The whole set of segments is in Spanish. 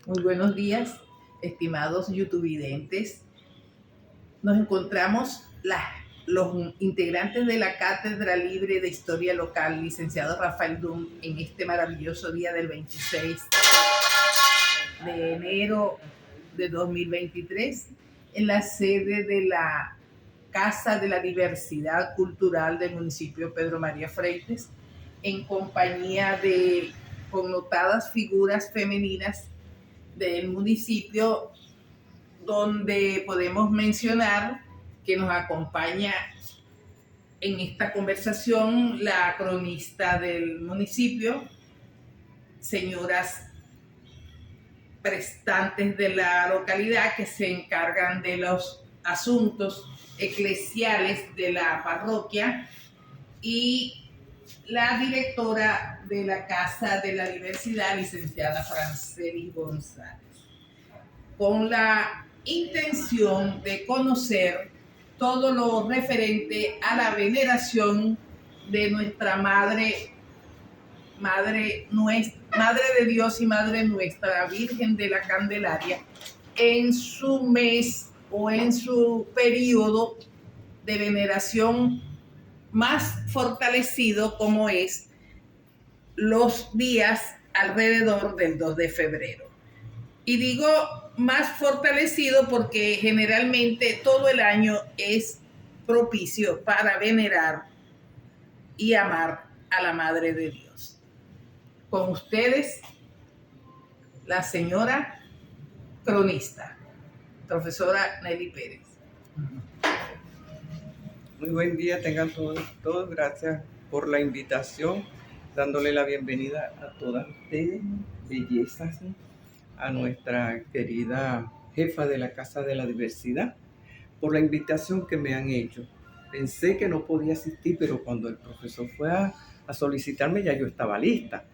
Muy buenos días, estimados youtuvidentes. Nos encontramos los integrantes de la Cátedra Libre de Historia Local, licenciado Rafael Dum, en este maravilloso día del 26 de enero de 2023, en la sede de la Casa de la Diversidad Cultural del municipio Pedro María Freites, en compañía de connotadas figuras femeninas del municipio, donde podemos mencionar que nos acompaña en esta conversación la cronista del municipio, señoras prestantes de la localidad que se encargan de los asuntos eclesiales de la parroquia, y la directora de la Casa de la Diversidad, licenciada Franceli González, con la intención de conocer todo lo referente a la veneración de nuestra Madre de Dios y Madre nuestra, Virgen de la Candelaria, en su mes o en su periodo de veneración más fortalecido, como es los días alrededor del 2 de febrero. Y digo más fortalecido porque generalmente todo el año es propicio para venerar y amar a la Madre de Dios. Con ustedes, la señora cronista, profesora Nelly Pérez. Muy buen día tengan todos. Gracias por la invitación, dándole la bienvenida a todas ustedes, bellezas, a nuestra querida jefa de la Casa de la Diversidad, por la invitación que me han hecho. Pensé que no podía asistir, pero cuando el profesor fue a solicitarme, ya yo estaba lista.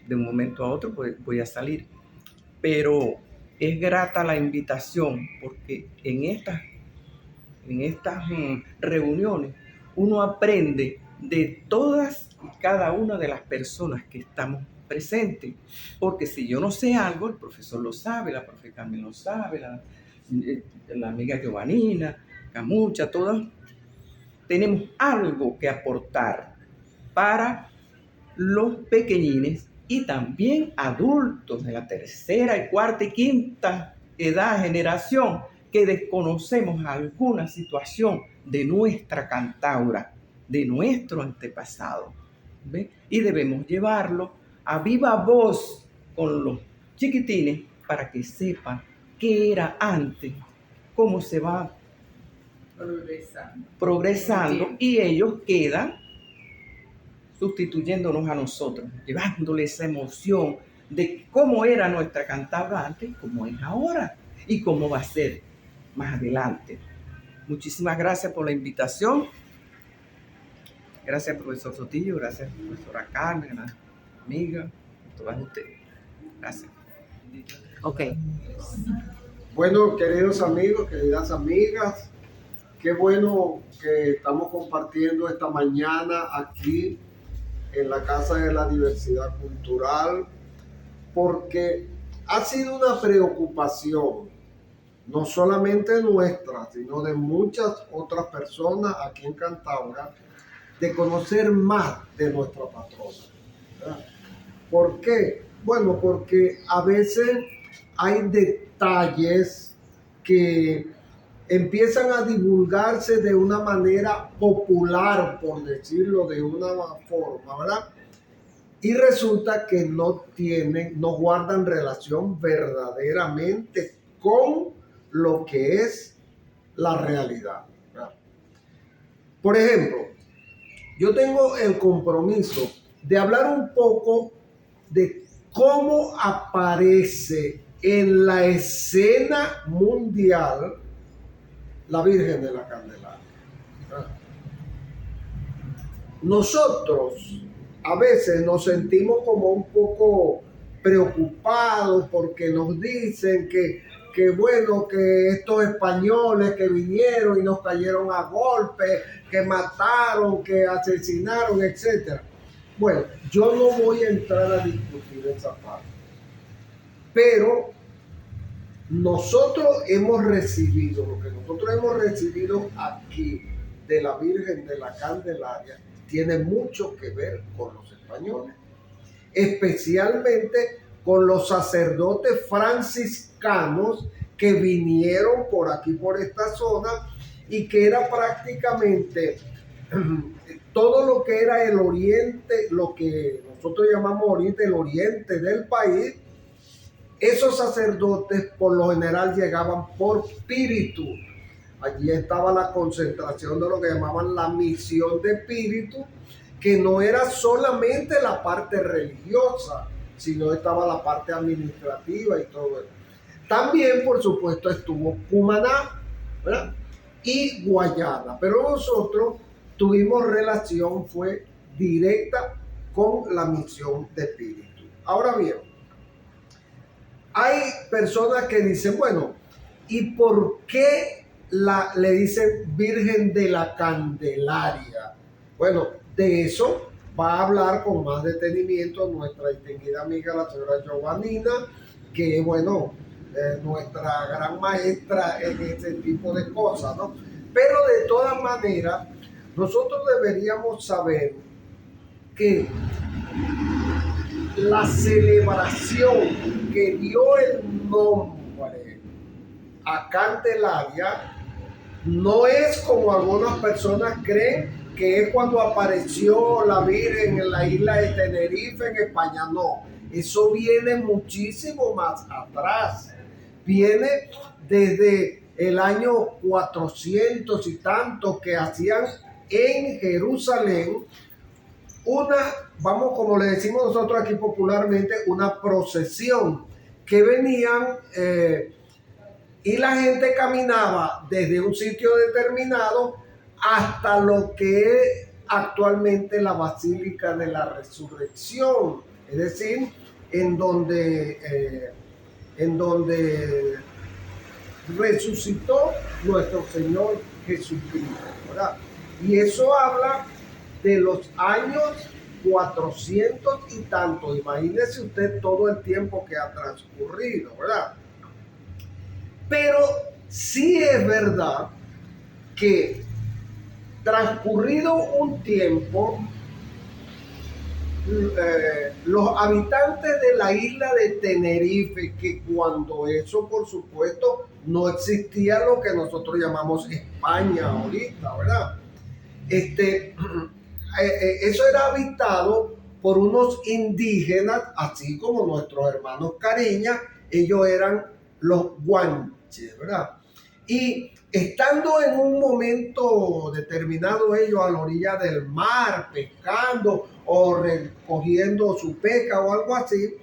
De un momento a otro pues, voy a salir. Pero es grata la invitación, porque en estas reuniones uno aprende de todas y cada una de las personas que estamos presentes, porque si yo no sé algo, el profesor lo sabe, la profe Carmen lo sabe, la amiga Giovanina, Camucha, todas tenemos algo que aportar para los pequeñines y también adultos de la tercera y cuarta y quinta generación, que desconocemos alguna situación de nuestra Cantaura, de nuestro antepasado. ¿Ve? Y debemos llevarlo a viva voz con los chiquitines para que sepan qué era antes, cómo se va progresando y ellos quedan sustituyéndonos a nosotros, llevándole esa emoción de cómo era nuestra Cantabria antes, cómo es ahora y cómo va a ser más adelante. Muchísimas gracias por la invitación. Gracias, profesor Sotillo. Gracias, profesora Carmen, amiga, a todas ustedes. Gracias. Ok. Bueno, queridos amigos, queridas amigas, qué bueno que estamos compartiendo esta mañana aquí en la Casa de la Diversidad Cultural, porque ha sido una preocupación, no solamente nuestra, sino de muchas otras personas aquí en Cantabria, de conocer más de nuestra patrona. ¿Verdad? ¿Por qué? Bueno, porque a veces hay detalles que empiezan a divulgarse de una manera popular, por decirlo de una forma, ¿verdad? Y resulta que no guardan relación verdaderamente con lo que es la realidad, ¿verdad? Por ejemplo, yo tengo el compromiso de hablar un poco de cómo aparece en la escena mundial la Virgen de la Candelaria. Nosotros a veces nos sentimos como un poco preocupados porque nos dicen que bueno, que estos españoles que vinieron y nos cayeron a golpes, que mataron, que asesinaron, etc. Bueno, yo no voy a entrar a discutir esa parte, pero nosotros hemos recibido, lo que nosotros hemos recibido aquí de la Virgen de la Candelaria, tiene mucho que ver con los españoles, especialmente con los sacerdotes franciscanos que vinieron por aquí, por esta zona, y que era prácticamente todo lo que era el oriente, lo que nosotros llamamos oriente, el oriente del país. Esos sacerdotes por lo general llegaban por espíritu. Allí estaba la concentración de lo que llamaban la misión de espíritu, que no era solamente la parte religiosa, sino estaba la parte administrativa y todo eso. También, por supuesto, estuvo Cumaná, ¿verdad? Y Guayana, pero nosotros tuvimos relación, fue directa con la misión de espíritu. Ahora bien, hay personas que dicen, bueno, ¿y por qué le dicen Virgen de la Candelaria? Bueno, de eso va a hablar con más detenimiento nuestra distinguida amiga, la señora Giovannina, que es, bueno, nuestra gran maestra en este tipo de cosas, ¿no? Pero de todas maneras, nosotros deberíamos saber que la celebración que dio el nombre a Candelaria no es como algunas personas creen que es cuando apareció la Virgen en la isla de Tenerife en España. No, eso viene muchísimo más atrás. Viene desde el año 400 y tanto, que hacían en Jerusalén vamos, como le decimos nosotros aquí popularmente, una procesión, que venían y la gente caminaba desde un sitio determinado hasta lo que es actualmente la Basílica de la Resurrección, es decir, en donde resucitó nuestro Señor Jesucristo, ¿verdad? Y eso habla de los años 400 y tanto. Imagínese usted todo el tiempo que ha transcurrido, ¿verdad? Pero sí es verdad que transcurrido un tiempo, los habitantes de la isla de Tenerife, que cuando eso por supuesto no existía lo que nosotros llamamos España ahorita, ¿verdad? Eso era habitado por unos indígenas, así como nuestros hermanos cariñas, ellos eran los guanches, ¿verdad? Y estando en un momento determinado ellos a la orilla del mar, pescando o recogiendo su pesca o algo así,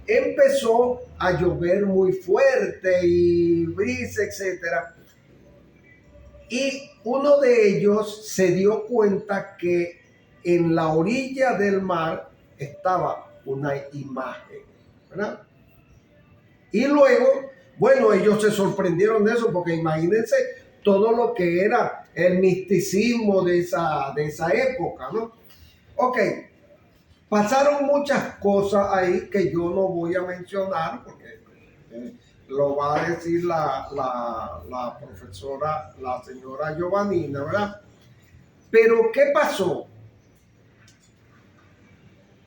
empezó a llover muy fuerte y brisa, etcétera. Y uno de ellos se dio cuenta que en la orilla del mar estaba una imagen, ¿verdad? Y luego, bueno, ellos se sorprendieron de eso, porque imagínense todo lo que era el misticismo de esa época, ¿no? Ok, pasaron muchas cosas ahí que yo no voy a mencionar, porque lo va a decir la profesora, la señora Giovannina, ¿verdad? Pero ¿qué pasó?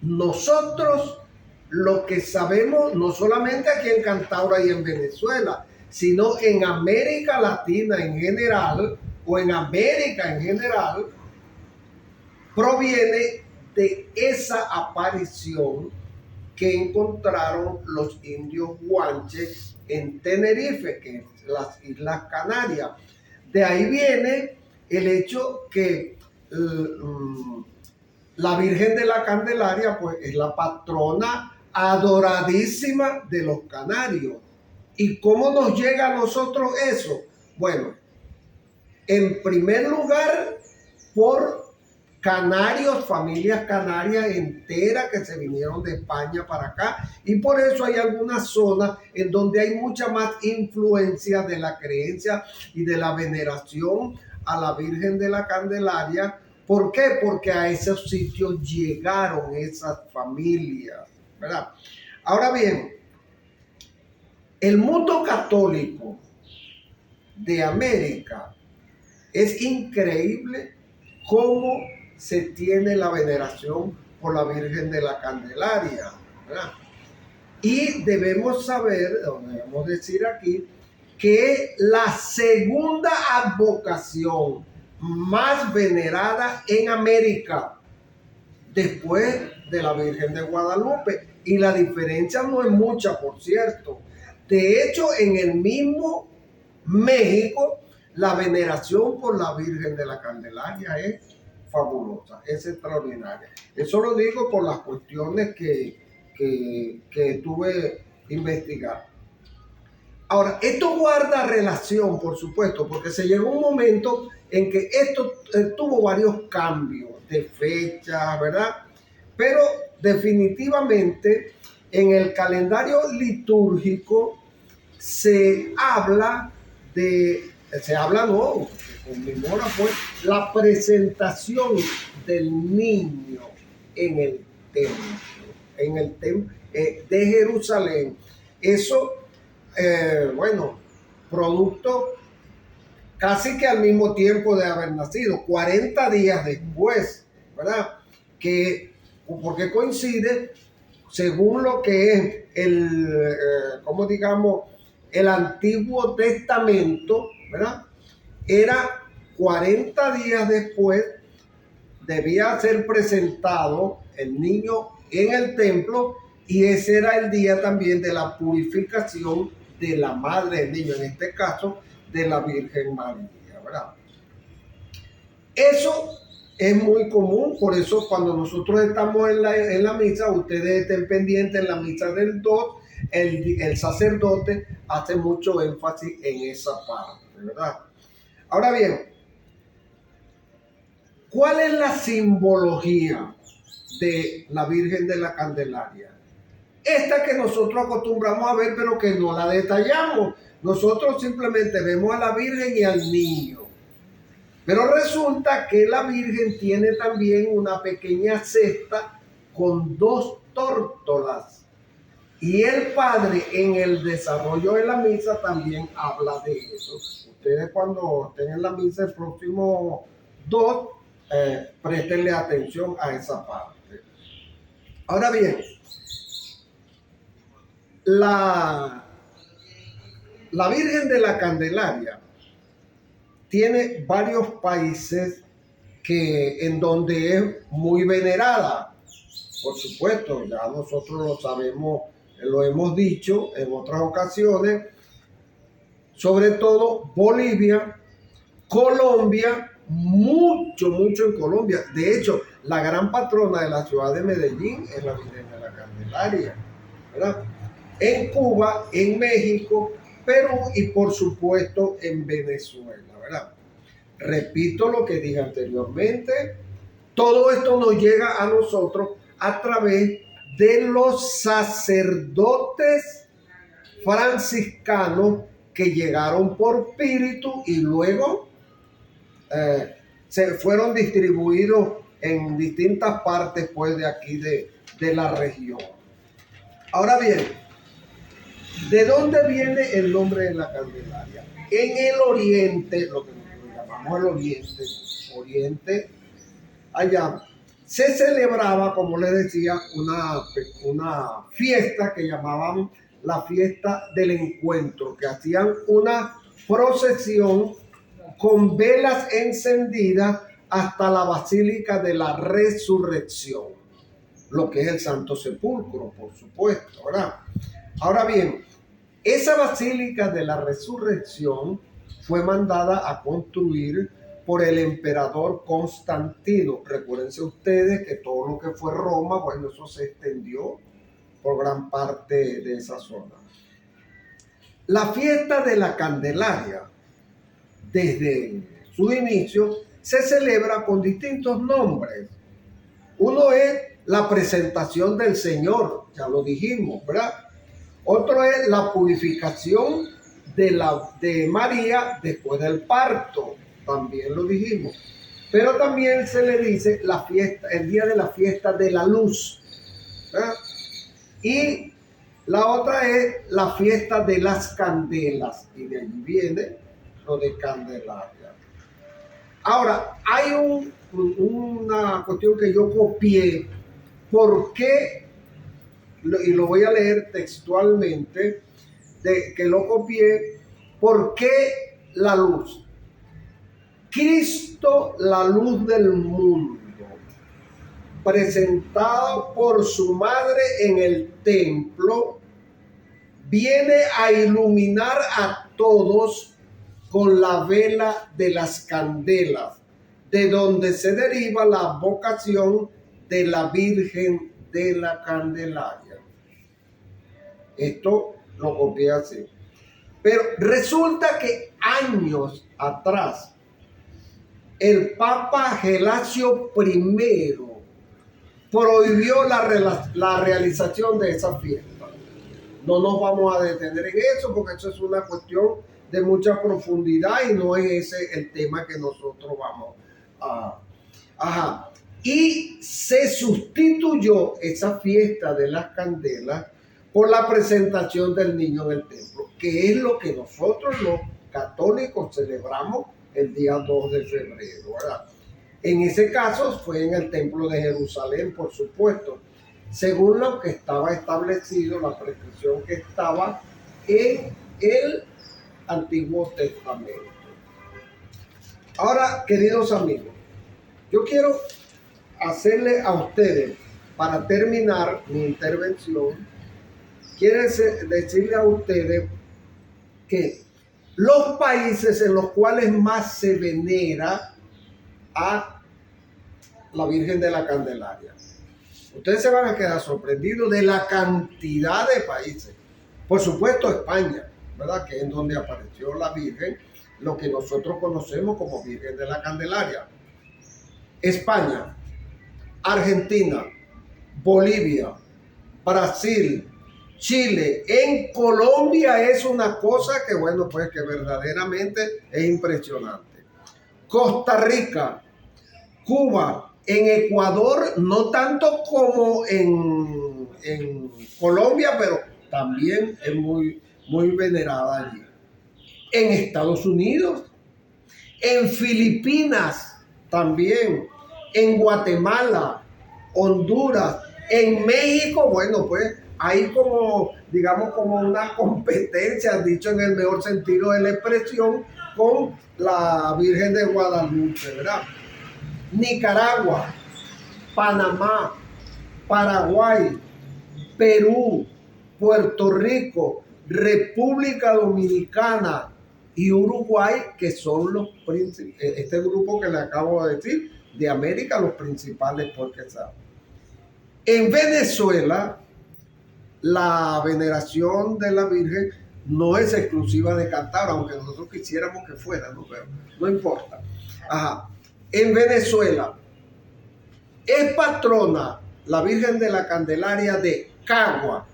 Nosotros lo que sabemos, no solamente aquí en Cantaura y en Venezuela, sino en América Latina en general, o en América en general, proviene de esa aparición que encontraron los indios guanches en Tenerife, que es las Islas Canarias. De ahí viene el hecho que la Virgen de la Candelaria, pues, es la patrona adoradísima de los canarios. ¿Y cómo nos llega a nosotros eso? Bueno, en primer lugar, por canarios, familias canarias enteras que se vinieron de España para acá, y por eso hay algunas zonas en donde hay mucha más influencia de la creencia y de la veneración a la Virgen de la Candelaria. ¿Por qué? Porque a esos sitios llegaron esas familias, ¿verdad? Ahora bien, el mundo católico de América es increíble cómo se tiene la veneración por la Virgen de la Candelaria, ¿verdad? Y debemos saber, debemos decir aquí, que la segunda advocación más venerada en América, después de la Virgen de Guadalupe. Y la diferencia no es mucha, por cierto. De hecho, en el mismo México, la veneración por la Virgen de la Candelaria es fabulosa, es extraordinaria. Eso lo digo por las cuestiones que estuve investigando. Ahora, esto guarda relación, por supuesto, porque se llegó un momento en que esto tuvo varios cambios de fecha, ¿verdad? Pero definitivamente en el calendario litúrgico se conmemora pues la presentación del niño en el templo, de Jerusalén. Eso, producto casi que al mismo tiempo de haber nacido, 40 días después, ¿verdad? Porque coincide, según lo que es el Antiguo Testamento, ¿verdad? Era 40 días después, debía ser presentado el niño en el templo, y ese era el día también de la purificación de la madre del niño, en este caso de la Virgen María, ¿verdad? Eso es muy común, por eso cuando nosotros estamos en la misa, ustedes estén pendientes en la misa del 2, el sacerdote hace mucho énfasis en esa parte, ¿verdad? Ahora bien, ¿cuál es la simbología de la Virgen de la Candelaria? Esta que nosotros acostumbramos a ver, pero que no la detallamos. Nosotros simplemente vemos a la Virgen y al niño. Pero resulta que la Virgen tiene también una pequeña cesta con 2 tórtolas. Y el Padre en el desarrollo de la misa también habla de eso. Ustedes cuando estén en la misa el próximo 2, préstenle atención a esa parte. Ahora bien, la Virgen de la Candelaria tiene varios países en donde es muy venerada. Por supuesto, ya nosotros lo sabemos, lo hemos dicho en otras ocasiones, sobre todo Bolivia, Colombia, mucho en Colombia. De hecho, la gran patrona de la ciudad de Medellín es la Virgen de la Candelaria, ¿verdad? En Cuba, en México, Perú y por supuesto en Venezuela, ¿verdad? Repito lo que dije anteriormente, todo esto nos llega a nosotros a través de los sacerdotes franciscanos que llegaron por Píritu y luego se fueron distribuidos en distintas partes pues de aquí de la región. Ahora bien, ¿de dónde viene el nombre de la Candelaria? En el oriente, lo que nosotros llamamos el oriente, allá se celebraba, como les decía, una fiesta que llamaban la fiesta del encuentro, que hacían una procesión con velas encendidas hasta la Basílica de la Resurrección, lo que es el Santo Sepulcro, por supuesto, ¿verdad? Ahora bien, esa Basílica de la Resurrección fue mandada a construir por el emperador Constantino. Recuérdense ustedes que todo lo que fue Roma, bueno, eso se extendió por gran parte de esa zona. La fiesta de la Candelaria, desde su inicio, se celebra con distintos nombres. Uno es la presentación del Señor, ya lo dijimos, ¿verdad? Otro es la purificación de María después del parto, también lo dijimos. Pero también se le dice la fiesta, el día de la fiesta de la luz, ¿verdad? Y La otra es la fiesta de las candelas, y de allí viene lo de Candelaria. Ahora, hay una cuestión que yo copié. ¿Por qué? Y lo voy a leer textualmente, que lo copié. ¿Por qué la luz? Cristo, la luz del mundo, presentado por su madre en el templo, viene a iluminar a todos con la vela de las candelas, de donde se deriva la vocación de la Virgen de la Candelaria. Esto lo copié así. Pero resulta que años atrás, el Papa Gelasio I prohibió la realización de esa fiesta. No nos vamos a detener en eso porque eso es una cuestión de mucha profundidad y no es ese el tema que nosotros vamos a... Ajá. Y se sustituyó esa fiesta de las candelas por la presentación del niño en el templo, que es lo que nosotros los católicos celebramos el día 2 de febrero, ¿verdad? En ese caso fue en el templo de Jerusalén, por supuesto, según lo que estaba establecido, la prescripción que estaba en el Antiguo Testamento. Ahora, queridos amigos, yo quiero hacerle a ustedes, para terminar mi intervención, quiero decirle a ustedes que los países en los cuales más se venera a la Virgen de la Candelaria, ustedes se van a quedar sorprendidos de la cantidad de países. Por supuesto, España, ¿verdad? Que es donde apareció la Virgen, lo que nosotros conocemos como Virgen de la Candelaria. España, Argentina, Bolivia, Brasil, Chile. En Colombia es una cosa que, bueno, pues que verdaderamente es impresionante. Costa Rica, Cuba, en Ecuador, no tanto como en Colombia, pero también es muy venerada allí. En Estados Unidos, en Filipinas también, en Guatemala, Honduras, en México, bueno, pues hay como, digamos, como una competencia, dicho en el mejor sentido de la expresión, con la Virgen de Guadalupe, ¿verdad? Nicaragua, Panamá, Paraguay, Perú, Puerto Rico, República Dominicana y Uruguay, que son este grupo que le acabo de decir, de América, los principales porque saben. En Venezuela, la veneración de la Virgen no es exclusiva de Cantabria, aunque nosotros quisiéramos que fuera, ¿no? Pero no importa. Ajá. En Venezuela es patrona la Virgen de la Candelaria de Cagua,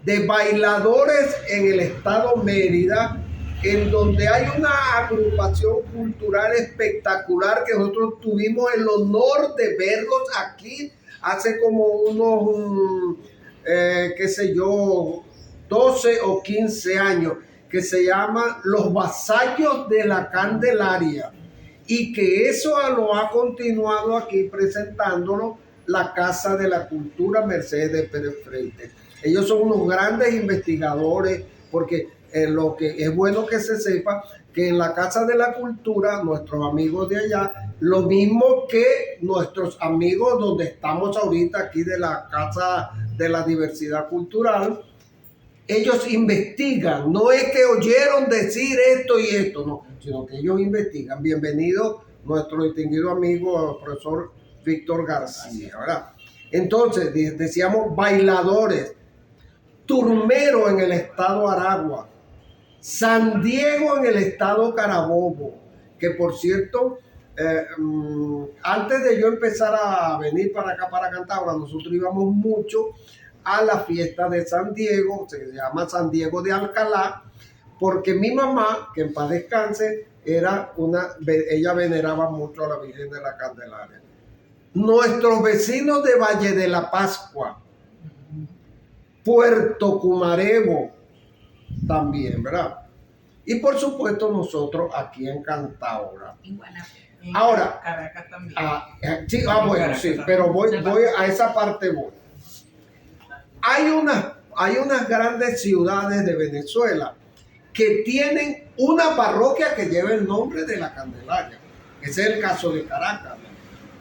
de bailadores en el estado Mérida, en donde hay una agrupación cultural espectacular que nosotros tuvimos el honor de verlos aquí hace como unos, qué sé yo, 12 o 15 años, que se llama Los Vasallos de la Candelaria, y que eso lo ha continuado aquí presentándolo la Casa de la Cultura Mercedes de Pérez Freite. Ellos son unos grandes investigadores, porque lo que es bueno que se sepa que en la Casa de la Cultura, nuestros amigos de allá, lo mismo que nuestros amigos donde estamos ahorita aquí de la Casa de la Diversidad Cultural, ellos investigan, no es que oyeron decir esto y esto, no, sino que ellos investigan. Bienvenido nuestro distinguido amigo, el profesor Víctor García, ¿verdad? Entonces, decíamos bailadores, Turmero en el estado Aragua, San Diego en el estado Carabobo, que por cierto, antes de yo empezar a venir para acá, para Cantabria, nosotros íbamos mucho a la fiesta de San Diego, se llama San Diego de Alcalá, porque mi mamá, que en paz descanse, ella veneraba mucho a la Virgen de la Candelaria. Nuestros vecinos de Valle de la Pascua Puerto Cumarebo también, ¿verdad? Y por supuesto nosotros aquí en Cantaura. Ahora, Caracas también. Sí, bueno, sí, pero voy a esa parte voy. Hay unas grandes ciudades de Venezuela que tienen una parroquia que lleva el nombre de la Candelaria. Ese es el caso de Caracas,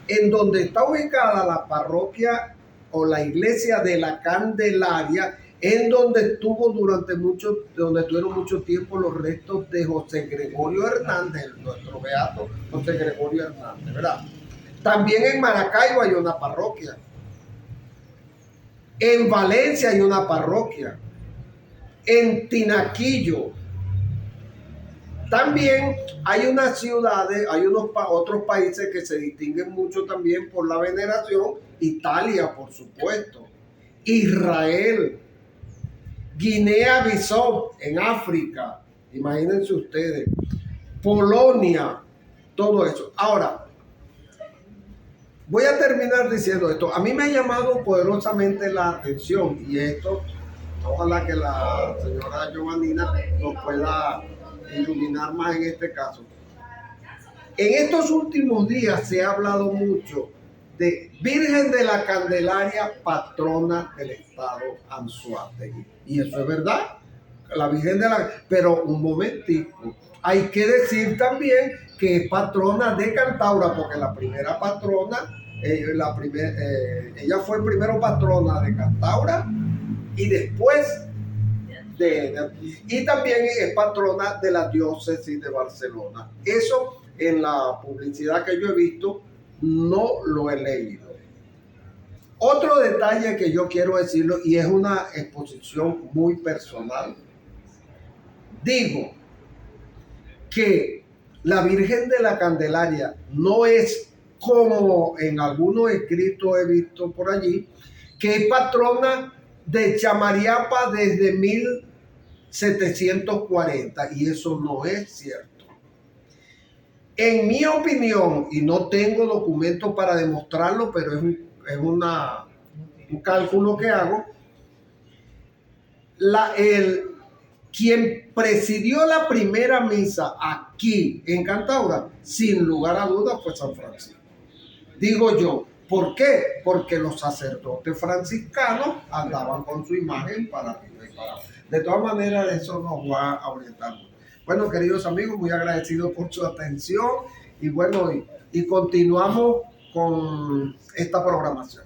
en donde está ubicada la parroquia o la iglesia de la Candelaria, en donde estuvieron mucho tiempo los restos de José Gregorio Hernández, nuestro beato José Gregorio Hernández, ¿verdad? También en Maracaibo hay una parroquia. En Valencia hay una parroquia. En Tinaquillo. También hay unas ciudades, hay otros países que se distinguen mucho también por la veneración. Italia, por supuesto. Israel. Guinea-Bissau en África. Imagínense ustedes. Polonia. Todo eso. Ahora, voy a terminar diciendo esto. A mí me ha llamado poderosamente la atención y esto, ojalá que la señora Giovannina nos pueda iluminar más en este caso. En estos últimos días se ha hablado mucho de Virgen de la Candelaria, patrona del estado Anzoátegui. Y eso es verdad, la Virgen de la... Pero un momentico, hay que decir también que es patrona de Cantaura, porque la primera patrona, ella fue primero patrona de Cantaura y después y también es patrona de la diócesis de Barcelona. Eso en la publicidad que yo he visto no lo he leído. Otro detalle que yo quiero decirlo, y es una exposición muy personal, digo que la Virgen de la Candelaria no es como en algunos escritos he visto por allí, que es patrona de Chamariapa desde 1740, y eso no es cierto. En mi opinión, y no tengo documentos para demostrarlo, pero es un cálculo que hago, quien presidió la primera misa aquí en Cantaura, sin lugar a dudas, fue San Francisco. Digo yo, ¿por qué? Porque los sacerdotes franciscanos andaban con su imagen para arriba y para abajo. De todas maneras, eso nos va a orientar. Bueno, queridos amigos, muy agradecidos por su atención y bueno, y continuamos con esta programación.